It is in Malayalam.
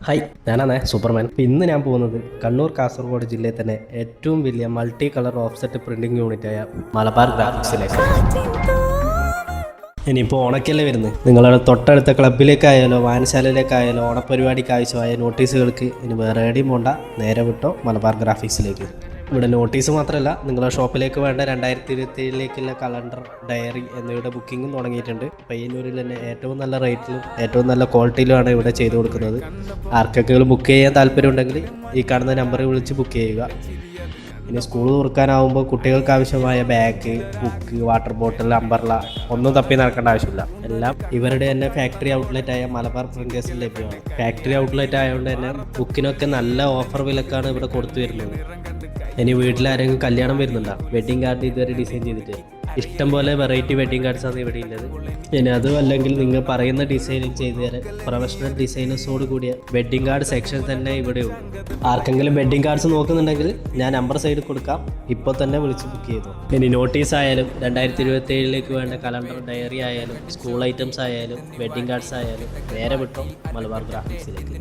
ഹായ്, ഞാനാണ് സൂപ്പർമാൻ. അപ്പോൾ ഇന്ന് ഞാൻ പോകുന്നത് കണ്ണൂർ കാസർഗോഡ് ജില്ലയിൽ തന്നെ ഏറ്റവും വലിയ മൾട്ടി കളർ ഓഫ്സെറ്റ് പ്രിന്റിംഗ് യൂണിറ്റായ മലബാർ ഗ്രാഫിക്സിലേക്ക്. ഇനിയിപ്പോൾ ഓണക്കല്ലേ വരുന്നത്, നിങ്ങളുടെ തൊട്ടടുത്ത ക്ലബിലേക്കായാലോ വായനശാലയിലേക്കായാലോ ഓണപരിപാടിക്ക് ആവശ്യമായ നോട്ടീസുകൾക്ക് ഇനി വേറെ എവിടെയും പോണ്ട, നേരെ വിട്ടോ മലബാർ ഗ്രാഫിക്സിലേക്ക്. ഇവിടെ നോട്ടീസ് മാത്രമല്ല, നിങ്ങളുടെ ഷോപ്പിലേക്ക് വേണ്ട 2027 കലണ്ടർ, ഡയറി എന്നിവയുടെ ബുക്കിങ്ങും തുടങ്ങിയിട്ടുണ്ട്. പയ്യന്നൂരിൽ തന്നെ ഏറ്റവും നല്ല റേറ്റിലും ഏറ്റവും നല്ല ക്വാളിറ്റിയിലുമാണ് ഇവിടെ ചെയ്തു കൊടുക്കുന്നത്. ആർക്കൊക്കെ ബുക്ക് ചെയ്യാൻ താല്പര്യമുണ്ടെങ്കിൽ ഈ കാണുന്ന നമ്പറിൽ വിളിച്ച് ബുക്ക് ചെയ്യുക. ഇനി സ്കൂൾ തുറക്കാനാവുമ്പോൾ കുട്ടികൾക്ക് ആവശ്യമായ bag, book, water bottle, umbrella ഒന്നും തപ്പി നടക്കേണ്ട ആവശ്യമില്ല. എല്ലാം ഇവരുടെ തന്നെ ഫാക്ടറി ഔട്ട്ലെറ്റ് ആയ മലബാർ പ്രിന്റേഴ്സിൽ ലഭ്യമാണ്. ഫാക്ടറി ഔട്ട്ലെറ്റ് ആയതുകൊണ്ട് തന്നെ ബുക്കിനൊക്കെ നല്ല ഓഫർ വിലക്കാണ് ഇവിടെ കൊടുത്തു വരുന്നത്. ഇനി വീട്ടിൽ ആരെങ്കിലും കല്യാണം വരുന്നുണ്ടോ, വെഡിങ് കാർഡ് ഇതുവരെ ഡിസൈൻ ചെയ്തിട്ട് ഇഷ്ടംപോലെ വെറൈറ്റി വെഡിങ് കാർഡ്സാണ് ഇവിടെ ഉള്ളത്. ഇനി അതും അല്ലെങ്കിൽ നിങ്ങൾ പറയുന്ന ഡിസൈനിങ് ചെയ്തു തരാൻ പ്രൊഫഷണൽ ഡിസൈനേഴ്സോട് കൂടിയ വെഡിങ് കാർഡ് സെക്ഷൻ തന്നെ ഇവിടെ ഉണ്ട്. ആർക്കെങ്കിലും വെഡിങ് കാർഡ്സ് നോക്കുന്നുണ്ടെങ്കിൽ ഞാൻ നമ്പർ സൈഡിൽ കൊടുക്കാം, ഇപ്പോൾ തന്നെ വിളിച്ച് ബുക്ക് ചെയ്തു. ഇനി നോട്ടീസ് ആയാലും 2027 വേണ്ട കലണ്ടർ, ഡയറി ആയാലും സ്കൂൾ ഐറ്റംസ് ആയാലും വെഡിങ് കാർഡ്സ് ആയാലും നേരെ വിട്ടോ മലബാർ ഗ്രാഫിക്സിലേക്ക്.